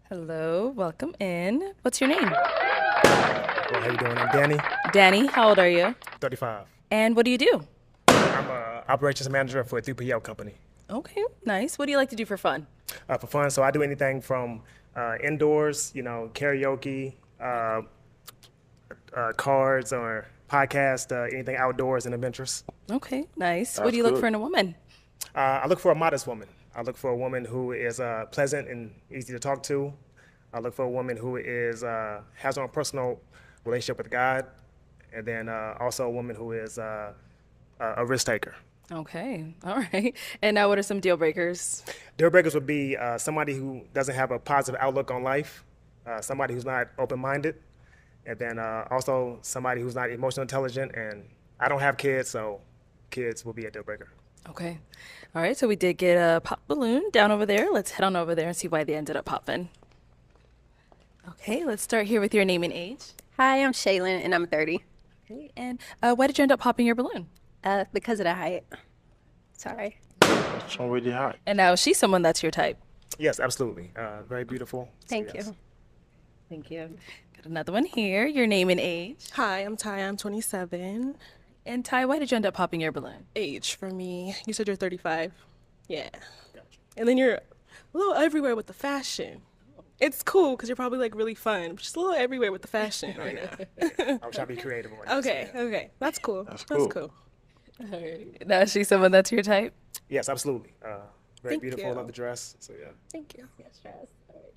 Hello, welcome in. What's your name? Well, how you doing? I'm Danny, Danny, how old are you? 35. And what do you do? I'm a operations manager for a 3PL company. Okay, nice. What do you like to do for fun? For fun, so I do anything from indoors, karaoke, cards, or podcast, anything outdoors and adventurous. Okay, nice. What That's do you look good. for in a woman? I look for a modest woman. I look for a woman who is pleasant and easy to talk to. I look for a woman who is has her own personal relationship with God, and then also a woman who is a risk taker. Okay, all right. And now, what are some deal breakers? Deal breakers would be somebody who doesn't have a positive outlook on life, somebody who's not open-minded, and then also somebody who's not emotionally intelligent. And I don't have kids, so kids will be a deal breaker. Okay, all right. So we did get a pop balloon down over there. Let's head on over there and see why they ended up popping. Okay, let's start here with your name and age. Hi, I'm Shaylin, and I'm 30. Okay, and why did you end up popping your balloon? Because of the height. Sorry. It's already hot. And now, is she someone that's your type? Yes, absolutely. Very beautiful. So, Thank yes. you. Thank you. Got another one here. Your name and age. Hi, I'm Ty. I'm 27. And Ty, why did you end up popping your balloon? Age for me. You said you're 35. Yeah. And then you're a little everywhere with the fashion. It's cool because you're probably like really fun, but just a little everywhere with the fashion right now. I'm trying to be creative. on this, Okay, yeah. okay. That's cool. That's That's cool. cool. All right. Now, is she someone that's your type? Yes, absolutely. Very Thank beautiful. you. Love the dress. So yeah. Thank you. Yes, All right,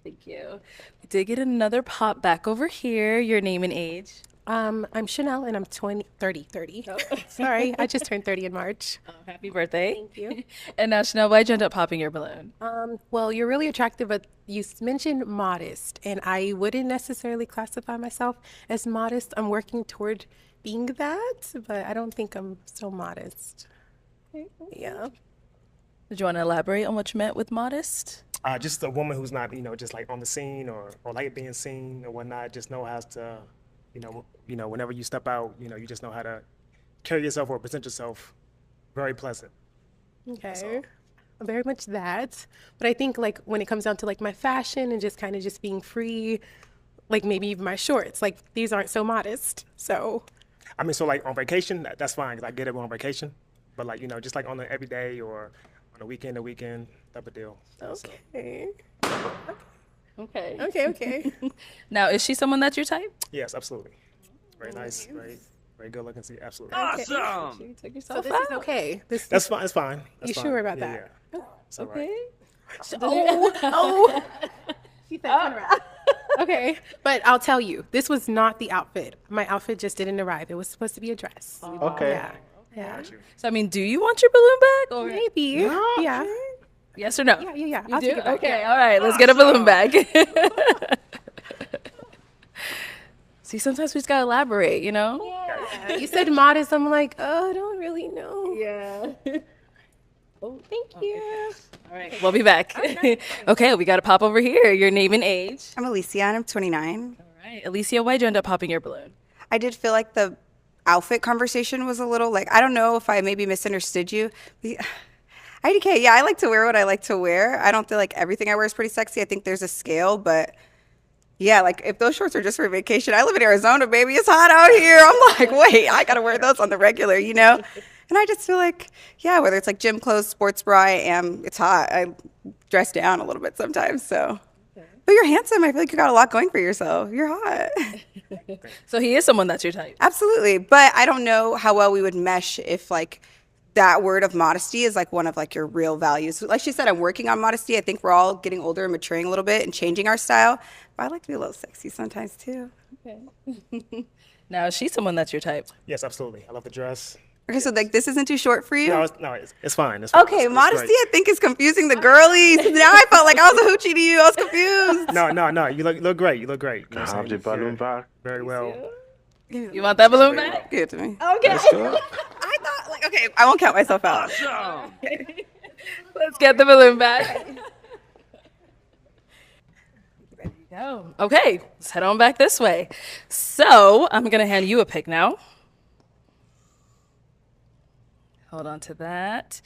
thank you. We did get another pop back over here. Your name and age. I'm Chanel and I'm 30. Sorry, I just turned 30 in March. Happy birthday. Thank you. And now, Chanel, why'd you end up popping your balloon? Well, you're really attractive, but you mentioned modest, and I wouldn't necessarily classify myself as modest. I'm working toward being that, but I don't think I'm so modest. Yeah. Did you want to elaborate on what you meant with modest? Just a woman who's not, just like on the scene or like being seen or whatnot. Just know how to, whenever you step out, you just know how to carry yourself or present yourself very pleasant. Okay. Very much that. But I think like when it comes down to like my fashion and just kind of just being free, like maybe even my shorts, like these aren't so modest. So I mean, so like on vacation, that's fine because I get it on vacation. But like, just like on the everyday or on a weekend type of deal. So, okay. Okay. Okay. Now, is she someone that's your type? yes, absolutely. Very nice, very good looking. See, absolutely. Awesome. You took So yourself this out. is okay. This That's fine. It's fine. That's You fine. sure about Yeah, that? Yeah. It's all right. Okay. Oh. She said turn around. Okay. But I'll tell you, this was not the outfit. My outfit just didn't arrive. It was supposed to be a dress. Okay. Yeah. Yeah. So, I mean, do you want your balloon back? Or Maybe. Yeah. yes or no? Yeah. You I'll do? take it back. Okay, Yeah. all right. Let's get a balloon back. See, sometimes we just got to elaborate, You said modest. I'm like, oh, I don't really know. Yeah. Thank you. All right. We'll be back. Okay, we got to pop over here. Your name and age. I'm Alicia and I'm 29. All right. Alicia, why'd you end up popping your balloon? I did feel like the outfit conversation was a little like, I don't know if I maybe misunderstood you. IDK, yeah, I like to wear what I like to wear. I don't feel like everything I wear is pretty sexy. I think there's a scale, but yeah, like if those shorts are just for vacation, I live in Arizona, baby. It's hot out here. I'm like, wait, I got to wear those on the regular, And I just feel like, yeah, whether it's like gym clothes, sports bra, it's hot. I dress down a little bit sometimes, so. But you're handsome. I feel like you got a lot going for yourself. You're hot. So he is someone that's your type. Absolutely. But I don't know how well we would mesh if like that word of modesty is like one of like your real values. Like she said, I'm working on modesty. I think we're all getting older and maturing a little bit and changing our style. But I like to be a little sexy sometimes too. Now, is she someone that's your type? Yes, absolutely. I love the dress. Okay, so like this isn't too short for you? It's fine. It's fine. Okay, It's modesty great. I think is confusing the girlies. Now I felt like I was a hoochie to you. I was confused. No. You look great. You look great. You know what I'm Have the saying? balloon back. Very well. You want that balloon back? Give it to me. Okay. Let's go. I thought like, okay, I won't count myself out. Let's get the balloon back. There you go. Okay, let's head on back this way. So I'm going to hand you a pick now. Hold on to that.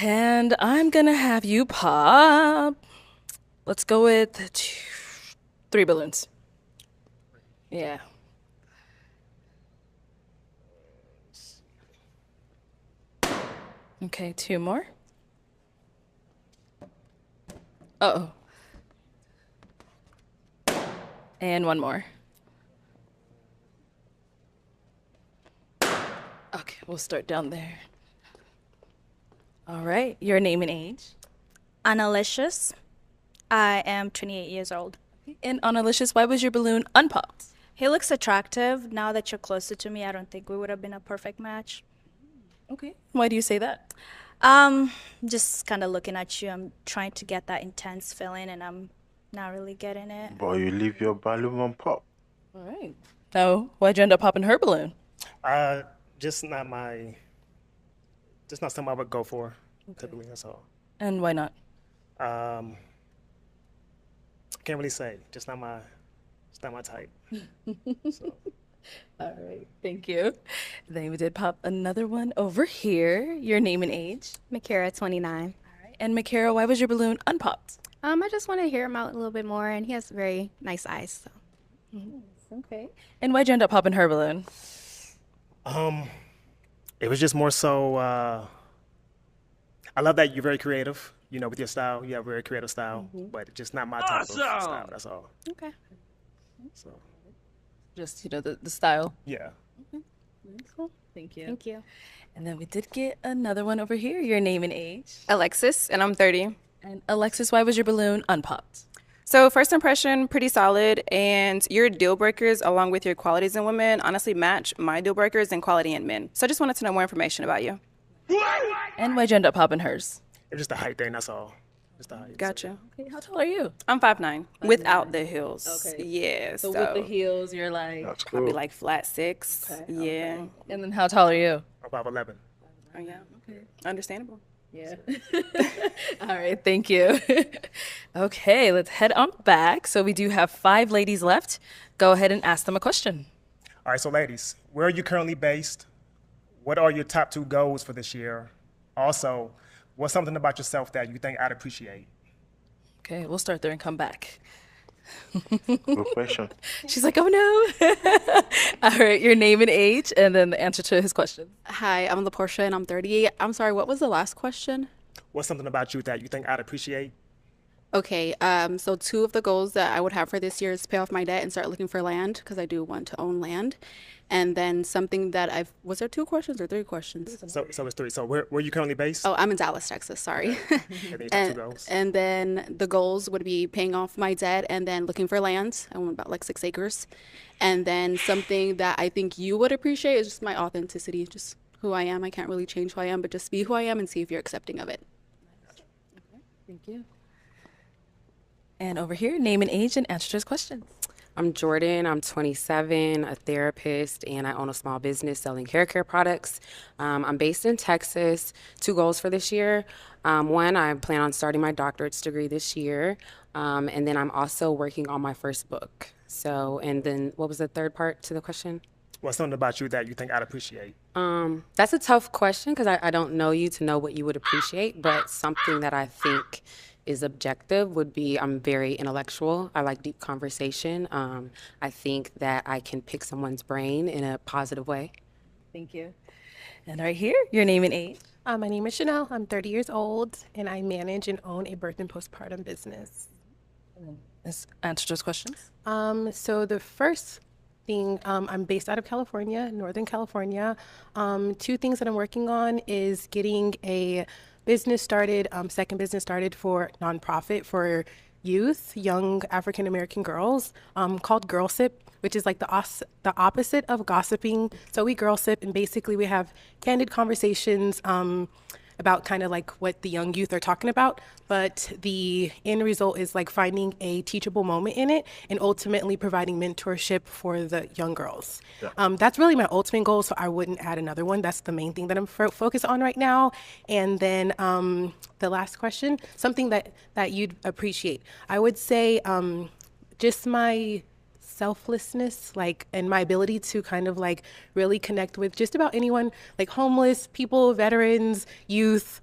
And I'm going to have you pop let's go with 3 balloons. Yeah. Okay, 2 more. Uh-oh. And 1 more. Okay, we'll start down there. All right, your name and age. Annalicious. I am 28 years old. And Annalicious, why was your balloon unpopped? He looks attractive. Now that you're closer to me, I don't think we would have been a perfect match. Okay. Why do you say that? Just kind of looking at you, I'm trying to get that intense feeling, and I'm not really getting it. Boy, you leave your balloon on pop. All right. So why'd you end up popping her balloon? Just not something I would go for. Typically, that's all. And why not? Can't really say. It's not my type. So. All right, thank you. Then we did pop another one over here. Your name and age. Makara, 29. All right. And Makara, why was your balloon unpopped? I just want to hear him out a little bit more, and he has very nice eyes. So. Okay. And why'd you end up popping her balloon? It was just more so. I love that you're very creative. You know, with your style, you have a very creative style, but just not my type of style. That's all. Okay. So Just, the style. yeah. Cool. Thank you. Thank you. And then we did get another one over here. Your name and age. Alexis, and I'm 30. And Alexis, why was your balloon unpopped? So first impression, pretty solid, and your deal breakers along with your qualities in women honestly match my deal breakers and quality in men. So I just wanted to know more information about you. And why'd you end up popping hers? It's just a height thing. That's all. Just a height. Gotcha. Okay, how tall are you? I'm 5'9", without the heels. Okay. Yeah, So with the heels, you're like. That's probably cool. like flat 6. Okay, Yeah. And then how tall are you? About 11. Oh yeah. Okay. Understandable. Yeah. All right, thank you. Okay, let's head on back. So we do have 5 ladies left. Go ahead and ask them a question. All right, so ladies, where are you currently based? What are your top 2 goals for this year? Also, what's something about yourself that you think I'd appreciate? Okay, we'll start there and come back. Good question. She's like, oh no. All right, your name and age, and then the answer to his question. Hi, I'm LaPortia and I'm 38. I'm sorry, what was the last question? What's something about you that you think I'd appreciate? Okay, so 2 of the goals that I would have for this year is pay off my debt and start looking for land because I do want to own land. And then something that was there 2 questions or 3 questions? So it's 3. So where are you currently based? Oh, I'm in Dallas, Texas, sorry. And then your top 2 goals. And then the goals would be paying off my debt and then looking for land. I want about like 6 acres. And then something that I think you would appreciate is just my authenticity, just who I am. I can't really change who I am, but just be who I am and see if you're accepting of it. Thank you. And over here, name and age and answer to his questions. I'm Jordan. I'm 27, a therapist, and I own a small business selling hair care products. I'm based in Texas. 2 goals for this year. 1, I plan on starting my doctorate's degree this year. And then I'm also working on my first book. So, and then what was the third part to the question? What's something about you that you think I'd appreciate? That's a tough question because I don't know you to know what you would appreciate, but something that I think is objective would be I'm very intellectual. I like deep conversation. I think that I can pick someone's brain in a positive way. Thank you. And right here, your name and age. My name is Chanel. I'm 30 years old, and I manage and own a birth and postpartum business. This answer to his questions. So the first thing, I'm based out of California, Northern California. 2 things that I'm working on is getting a business started, second business started for nonprofit for youth, young African American girls, called Girl Sip, which is like the opposite of gossiping. So we girl sip, and basically we have candid conversations about kind of like what the young youth are talking about, but the end result is like finding a teachable moment in it and ultimately providing mentorship for the young girls. Yeah. That's really my ultimate goal, so I wouldn't add another one. That's the main thing that I'm focused on right now. And then the last question, something that you'd appreciate. I would say just my selflessness, like, and my ability to kind of like really connect with just about anyone, like homeless people, veterans, youth,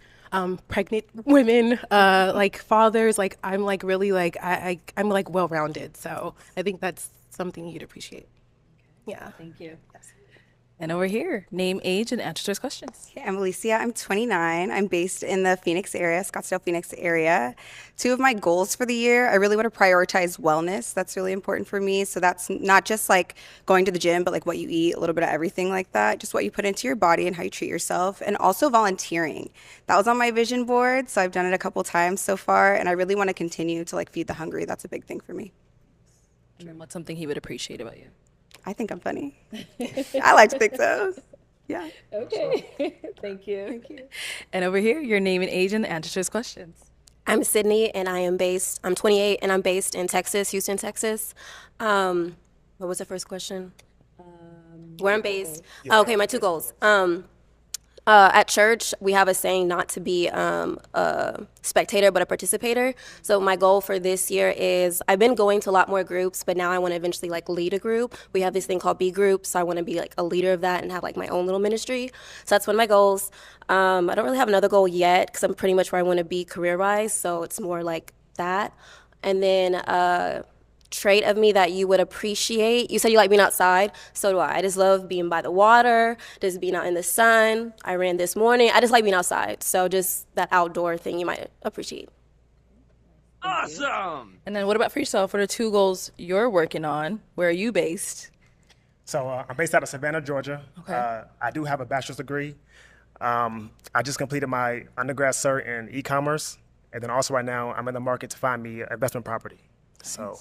pregnant women, like fathers. Like I'm like really like I'm like well rounded. So I think that's something you'd appreciate. Yeah. Thank you. And over here, name, age, and answer those questions. Okay, I'm Alicia. I'm 29. I'm based in the Phoenix area, Scottsdale, Phoenix area. Two of my goals for the year, I really want to prioritize wellness. That's really important for me. So that's not just like going to the gym, but like what you eat, a little bit of everything like that, just what you put into your body and how you treat yourself. And also volunteering. That was on my vision board. So I've done it a couple times so far. And I really want to continue to like feed the hungry. That's a big thing for me. And then what's something he would appreciate about you? I think I'm funny. I like to think so. Yeah. Okay. Thank you. Thank you. And over here, your name and age and the answer to his questions. I'm Sydney, and I'm 28, and I'm based in Texas, Houston, Texas. What was the first question? Where I'm based? Okay, my two goals. At church, we have a saying not to be a spectator, but a participator. So my goal for this year is, I've been going to a lot more groups, but now I want to eventually like lead a group. We have this thing called B group, so I want to be like a leader of that and have like my own little ministry. So that's one of my goals. I don't really have another goal yet because I'm pretty much where I want to be career-wise, so it's more like that. And then trait of me that you would appreciate. You said you like being outside. So do I. I just love being by the water, just being out in the sun. I ran this morning. I just like being outside. So just that outdoor thing you might appreciate. Awesome. And then what about for yourself? What are two goals you're working on? Where are you based? So I'm based out of Savannah, Georgia. Okay. I do have a bachelor's degree. I just completed my undergrad cert in e-commerce. And then also right now, I'm in the market to find me an investment property. So.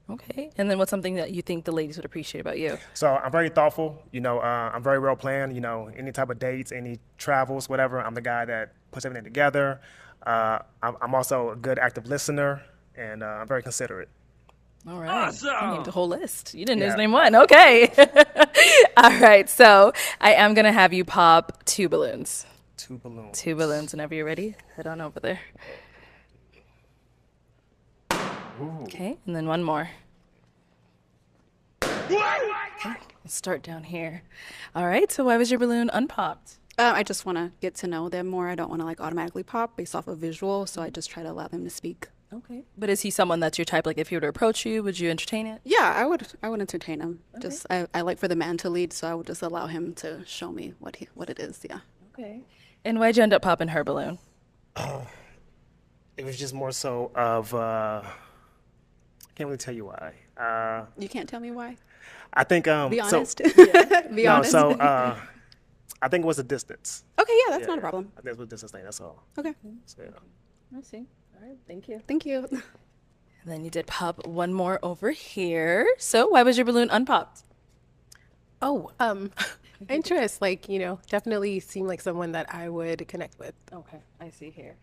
Okay. And then what's something that you think the ladies would appreciate about you? So I'm very thoughtful. You know, I'm very well planned. You know, any type of dates, any travels, whatever. I'm the guy that puts everything together. I'm also a good active listener, and I'm very considerate. All right. Awesome. I named the whole list. You didn't just name one. Okay. All right. So I am going to have you pop two balloons. Two balloons. Two balloons. Whenever you're ready, head on over there. Ooh. Okay, and then one more. Okay, let's start down here. All right, so why was your balloon unpopped? I just want to get to know them more. I don't want to like automatically pop based off of visual, so I just try to allow them to speak. Okay. But is he someone that's your type? Like if he were to approach you, would you entertain it? Yeah, I would entertain him. Okay. Just I like for the man to lead, so I would just allow him to show me what it is. Yeah. Okay. And why'd you end up popping her balloon? It was just more so of can't really tell you why. You can't tell me why? I think be honest. Be honest. So I think it was the distance. Okay, yeah, that's not a problem. I think it was the distance thing, that's all. Okay. So, yeah. I see. All right, thank you. Thank you. And then you did pop one more over here. So why was your balloon unpopped? Oh, interest, like, you know, definitely seem like someone that I would connect with. Okay, I see here.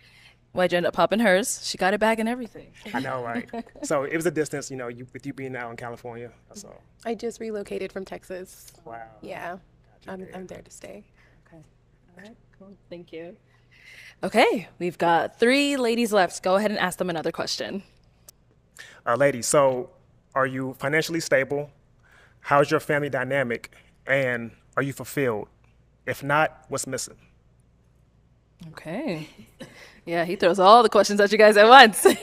Why'd you end up popping hers? She got it back and everything. I know, right? So it was a distance, you know, with you being out in California, that's all. I just relocated from Texas. Wow. Yeah, I'm there to stay. Okay. All right, cool. Thank you. Okay, we've got 3 ladies left. Go ahead and ask them another question. Ladies, so are you financially stable? How's your family dynamic? And are you fulfilled? If not, what's missing? Okay. Yeah, he throws all the questions at you guys at once. All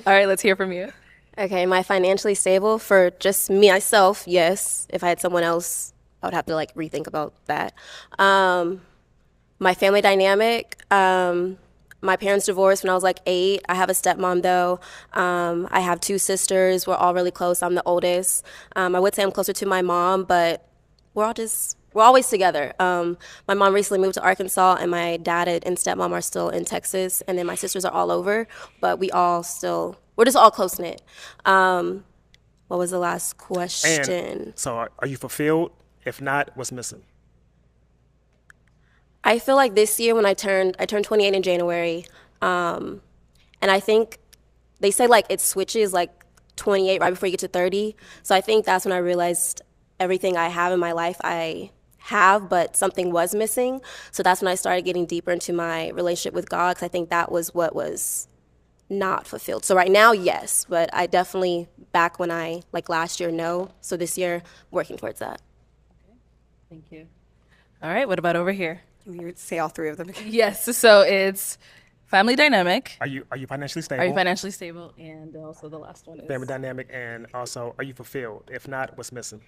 right, let's hear from you. Okay, am I financially stable? For just me, myself, yes. If I had someone else, I would have to like rethink about that. My family dynamic, my parents divorced when I was like 8. I have a stepmom though. I have 2 sisters. We're all really close. I'm the oldest. I would say I'm closer to my mom, but we're always together. My mom recently moved to Arkansas, and my dad and stepmom are still in Texas, and then my sisters are all over, but we're just all close-knit. What was the last question? And so are you fulfilled? If not, what's missing? I feel like this year when I turned 28 in January, and I think they say like it switches like 28 right before you get to 30. So I think that's when I realized everything I have in my life I have, but something was missing. So that's when I started getting deeper into my relationship with God, because I think that was what was not fulfilled. So right now, yes, but I definitely, back when I, like last year, no. So this year, working towards that. Okay. Thank you. All right, what about over here? Can you say all 3 of them again? Yes, so it's family dynamic. Are you financially stable? Are you financially stable? And also the last one is Family dynamic, and also, are you fulfilled? If not, what's missing?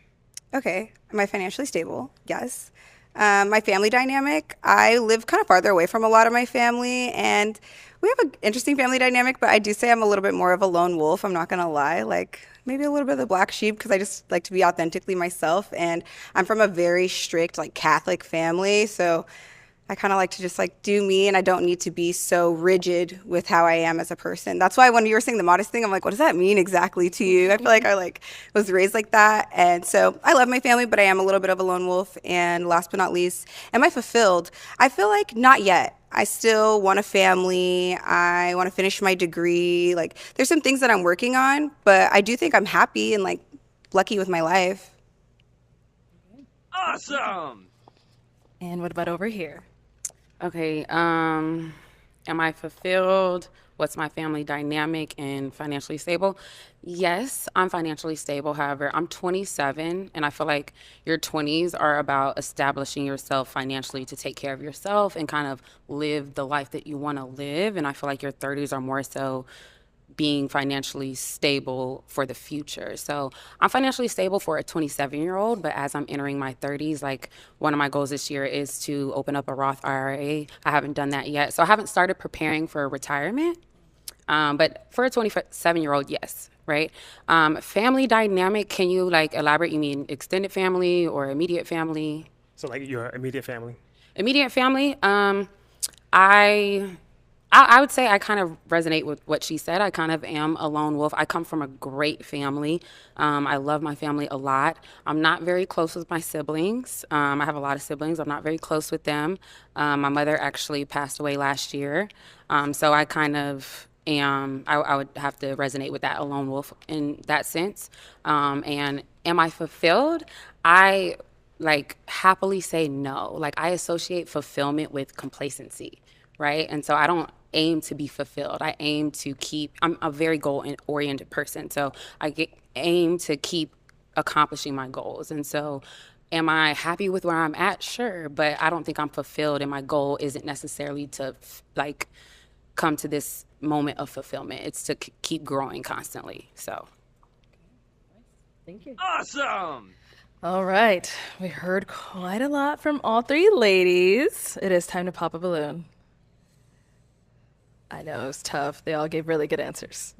Okay. Am I financially stable? Yes. My family dynamic, I live kind of farther away from a lot of my family, and we have an interesting family dynamic, but I do say I'm a little bit more of a lone wolf. I'm not going to lie. Like, maybe a little bit of the black sheep because I just like to be authentically myself. And I'm from a very strict, like, Catholic family. So I kind of like to just like do me, and I don't need to be so rigid with how I am as a person. That's why when you were saying the modest thing, I'm like, what does that mean exactly to you? I feel like I like was raised like that. And so I love my family, but I am a little bit of a lone wolf. And last but not least, am I fulfilled? I feel like not yet. I still want a family. I want to finish my degree. Like, there's some things that I'm working on, but I do think I'm happy and like lucky with my life. Awesome. And what about over here? Okay, am I fulfilled? What's my family dynamic and financially stable? Yes, I'm financially stable. However, I'm 27, and I feel like your 20s are about establishing yourself financially to take care of yourself and kind of live the life that you want to live. And I feel like your 30s are more so being financially stable for the future. So I'm financially stable for a 27-year-old, but as I'm entering my 30s, like one of my goals this year is to open up a Roth IRA. I haven't done that yet. So I haven't started preparing for retirement. But for a 27-year-old, yes, right? Family dynamic, can you like elaborate? You mean extended family or immediate family? So like your immediate family? Immediate family, I would say I kind of resonate with what she said. I kind of am a lone wolf. I come from a great family. I love my family a lot. I'm not very close with my siblings. I have a lot of siblings. I'm not very close with them. My mother actually passed away last year. So I kind of am, I would have to resonate with that, a lone wolf in that sense. And am I fulfilled? I like happily say no. Like I associate fulfillment with complacency, right? And so I don't aim to be fulfilled. I aim to keep, I'm a very goal-oriented person. So aim to keep accomplishing my goals. And so am I happy with where I'm at? Sure. But I don't think I'm fulfilled. And my goal isn't necessarily to like come to this moment of fulfillment. It's to keep growing constantly. So. Thank you. Awesome. All right. We heard quite a lot from all three ladies. It is time to pop a balloon. I know, it was tough. They all gave really good answers.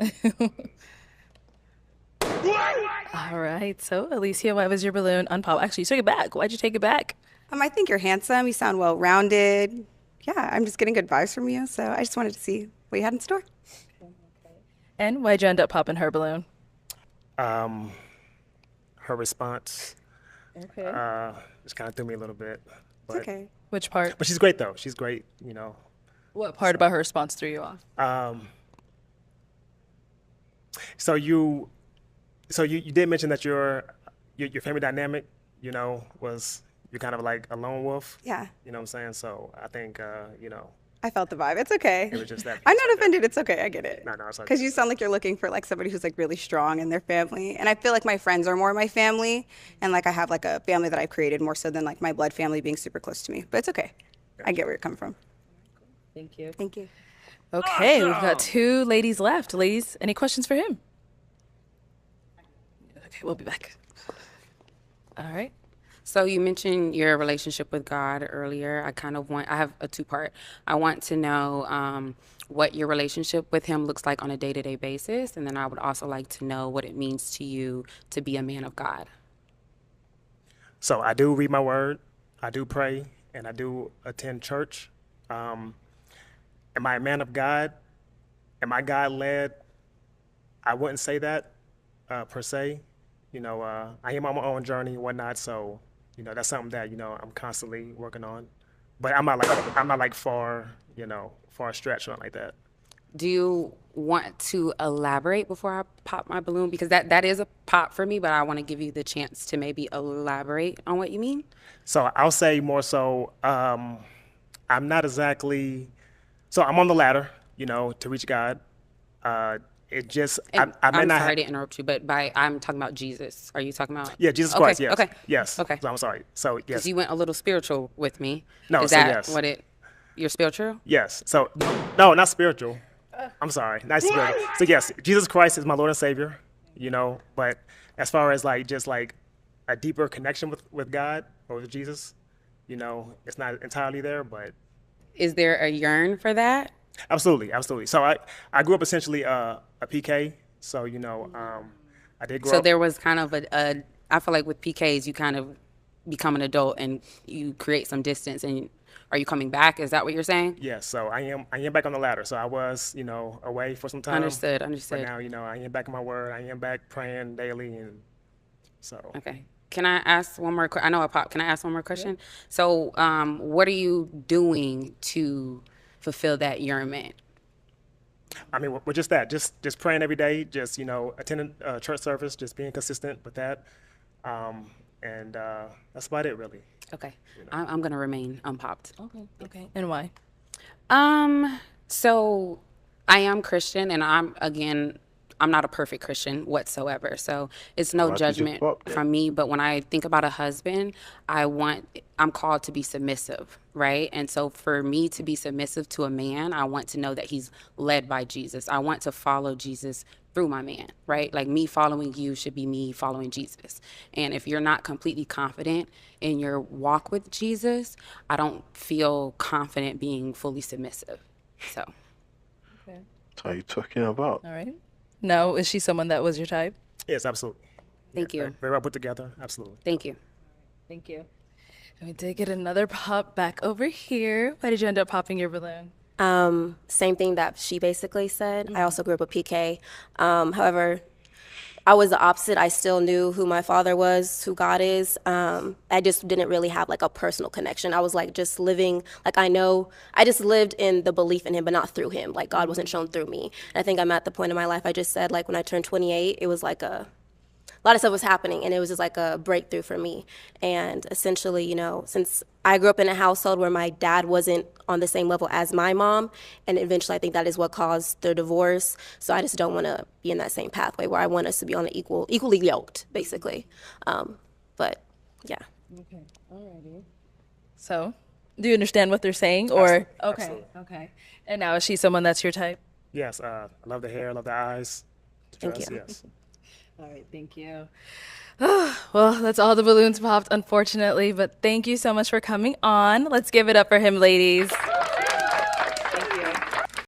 All right. So, Alicia, why was your balloon unpopped? Actually, you took it back. Why'd you take it back? I think you're handsome. You sound well-rounded. Yeah, I'm just getting good vibes from you. So I just wanted to see what you had in store. And why'd you end up popping her balloon? Her response Okay. just kind of threw me a little bit. It's okay. Which part? But she's great, though. She's great, you know. What part about her response threw you off? So you did mention that your family dynamic, you know, was you're kind of like a lone wolf. Yeah. You know what I'm saying? So I think, you know. I felt the vibe. It's okay. It was just that. I'm not offended. It's okay. I get it. No, it's okay. Because you sound like you're looking for like somebody who's like really strong in their family. And I feel like my friends are more my family. And like I have like a family that I've created more so than like my blood family being super close to me. But it's okay. I get where you're coming from. Thank you. Thank you. Okay, we've got two ladies left. Ladies, any questions for him? Okay, we'll be back. All right. So you mentioned your relationship with God earlier. I have a two-part. I want to know what your relationship with him looks like on a day-to-day basis. And then I would also like to know what it means to you to be a man of God. So I do read my word, I do pray, and I do attend church. Am I a man of God? Am I God-led? I wouldn't say that per se. You know, I am on my own journey and whatnot, so you know that's something that you know I'm constantly working on. But I'm not like far stretched or like that. Do you want to elaborate before I pop my balloon? Because that is a pop for me, but I want to give you the chance to maybe elaborate on what you mean. So I'll say more so. I'm not exactly. So I'm on the ladder, you know, to reach God. It just, And I may I'm not sorry to interrupt you, but I'm talking about Jesus. Are you talking about? Yeah, Jesus Okay, Christ, yes. okay, Yes. okay. So I'm sorry. So, yes. Because you went a little spiritual with me. No, Is so that yes. what it? your spiritual? Yes. So, no, not spiritual. I'm sorry, not spiritual. So yes, Jesus Christ is my Lord and Savior, you know, but as far as like just like a deeper connection with God or with Jesus, you know, it's not entirely there, but Is there a yearn for that? absolutely, absolutely. So I grew up essentially a PK, so you know, I did grow So up. there was kind of I feel like with PKs, you kind of become an adult and you create some distance. And are you coming back? Is that what you're saying? Yes, so I am back on the ladder. So I was, you know, away for some time. Understood. But now, you know, I am back in my word. I am back praying daily, and so. Okay. Can I ask one more? I know I popped. Can I ask one more question? So, what are you doing to fulfill that yearnment? I mean, we're just that, just praying every day, just, you know, attending church service, just being consistent with that, and that's about it, really. Okay. I'm gonna remain unpopped. Okay. And why? So I am Christian, and I'm not a perfect Christian whatsoever. So it's no Why did you judgment pop then? from me. But when I think about a husband, I'm called to be submissive, right? And so for me to be submissive to a man, I want to know that he's led by Jesus. I want to follow Jesus through my man, right? Like me following you should be me following Jesus. And if you're not completely confident in your walk with Jesus, I don't feel confident being fully submissive. So. What are you talking about? All right. No, is she someone that was your type? Yes, absolutely. Thank you. Very well put together, absolutely. Thank you. Thank you. And we did get another pop back over here. Why did you end up popping your balloon? Same thing that she basically said. I also grew up with PK. However, I was the opposite. I still knew who my father was, who God is. I just didn't really have like a personal connection. I was like just living, like I just lived in the belief in him, but not through him. Like God wasn't shown through me. And I think I'm at the point in my life, I just said like when I turned 28, it was like a lot of stuff was happening, and it was just like a breakthrough for me. And essentially, you know, since I grew up in a household where my dad wasn't on the same level as my mom, and eventually I think that is what caused the divorce. So I just don't want to be in that same pathway where I want us to be on an equally yoked, basically. But yeah. Okay. Alrighty. So, do you understand what they're saying, or Absolutely. Okay. And now is she someone that's your type? Yes, I love the hair, love the eyes. Thank Dress, you. Yes. All right, thank you. Well, that's all the balloons popped, unfortunately, but thank you so much for coming on. Let's give it up for him, ladies.